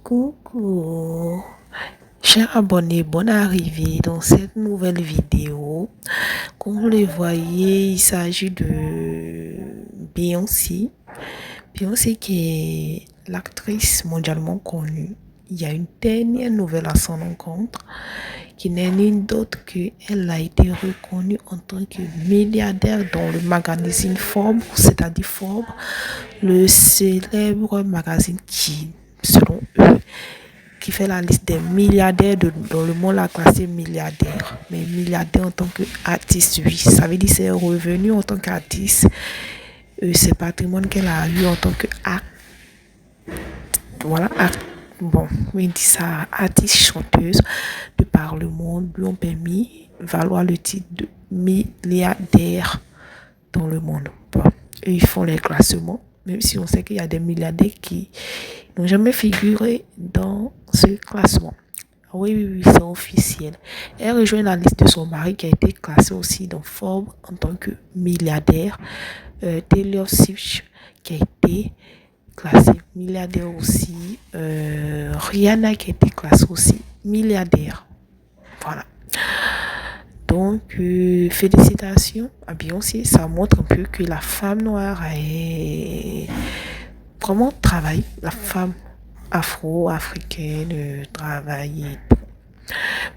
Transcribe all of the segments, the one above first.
Coucou, chers abonnés, bonne arrivée dans cette nouvelle vidéo. Comme vous le voyez, il s'agit de Beyoncé. Beyoncé qui est l'actrice mondialement connue. Il y a une dernière nouvelle à son encontre qui n'est nulle d'autre qu'elle a été reconnue en tant que milliardaire dans le magazine Forbes, c'est-à-dire Forbes, le célèbre magazine qui, selon eux, qui fait la liste des milliardaires dans le monde, l'a classé milliardaire. Mais milliardaire en tant qu'artiste, oui. Ça veut dire ses revenus en tant qu'artiste, c'est patrimoine qu'elle a eu en tant qu'artiste. Voilà, bon, on dit ça, artiste chanteuse de par le monde lui ont permis valoir le titre de milliardaire dans le monde. Bon, et ils font les classements, même si on sait qu'il y a des milliardaires qui n'ont jamais figuré dans ce classement. Oui, c'est officiel. Elle rejoint la liste de son mari qui a été classé aussi dans Forbes en tant que milliardaire. Taylor Swift qui a été classé milliardaire aussi. Rihanna qui a été classée aussi milliardaire. Voilà. Donc, félicitations à Beyoncé. Ça montre un peu que la femme noire est vraiment travaille. La femme afro-africaine travaille.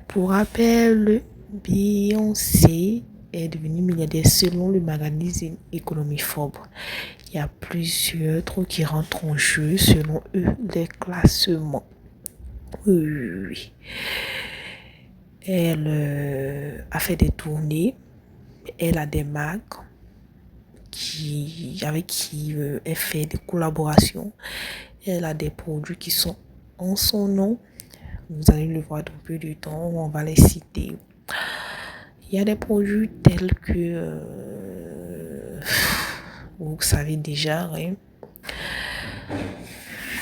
Pour rappel, Beyoncé est devenue milliardaire selon le magazine Economy Forbes. Il y a plusieurs trucs qui rentrent en jeu selon eux, les classements. Oui. Elle a fait des tournées. Elle a des marques avec qui elle fait des collaborations. Elle a des produits qui sont en son nom. Vous allez le voir dans peu de temps. On va les citer. Il y a des produits tels que vous savez déjà, hein,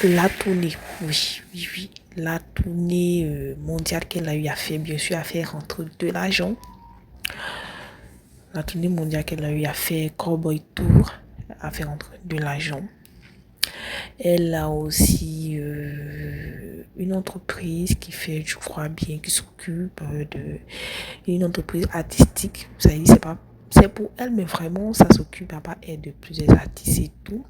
la tournée, oui. La tournée mondiale qu'elle a eu à faire, bien sûr, à faire rentrer de l'argent. La tournée mondiale qu'elle a eu à faire, Cowboy Tour, à faire rentrer de l'argent. Elle a aussi une entreprise qui fait, je crois bien, qui s'occupe une entreprise artistique. Vous savez, c'est pour elle, mais vraiment, ça s'occupe à part elle de plusieurs artistes et tout.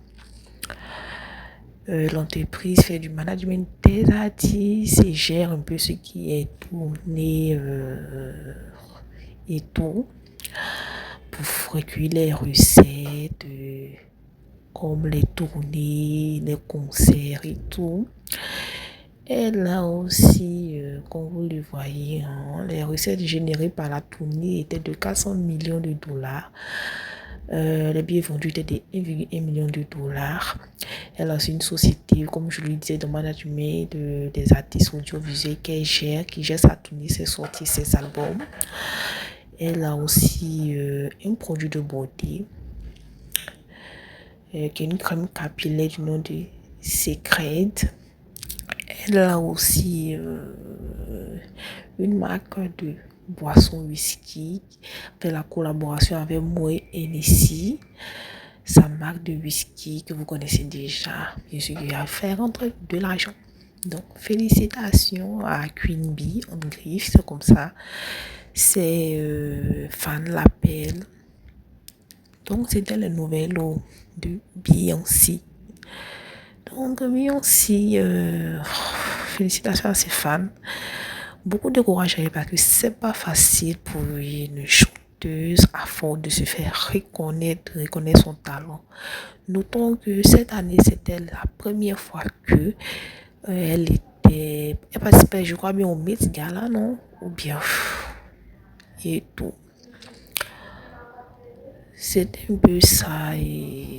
L'entreprise fait du management des artistes et gère un peu ce qui est tourné et tout pour recueillir les recettes comme les tournées, les concerts et tout. Elle a aussi, comme vous le voyez, les recettes générées par la tournée étaient de 400 millions de dollars. Les billets vendus étaient de 1,1 million de dollars. Elle a aussi une société, comme je le disais, de management des artistes audiovisuels qui gère sa tournée, ses sorties, ses albums. Elle a aussi un produit de beauté qui est une crème capillaire du nom de Secret. Elle a aussi une marque de boisson whisky, fait la collaboration avec Moët Hennessy, sa marque de whisky que vous connaissez déjà, bien sûr, qui a fait rentrer de l'argent. Donc, félicitations à Queen Bee en griffe, c'est comme ça. Ses fans l'appellent. Donc, c'était les nouvelles de Beyoncé. Donc, Beyoncé, félicitations à ses fans. Beaucoup de courage à elle parce que c'est pas facile pour une chanteuse à force de se faire reconnaître son talent. Notons que cette année, c'était la première fois que elle participait, je crois bien, au Met Gala, non? Ou bien, et tout. C'était un peu ça et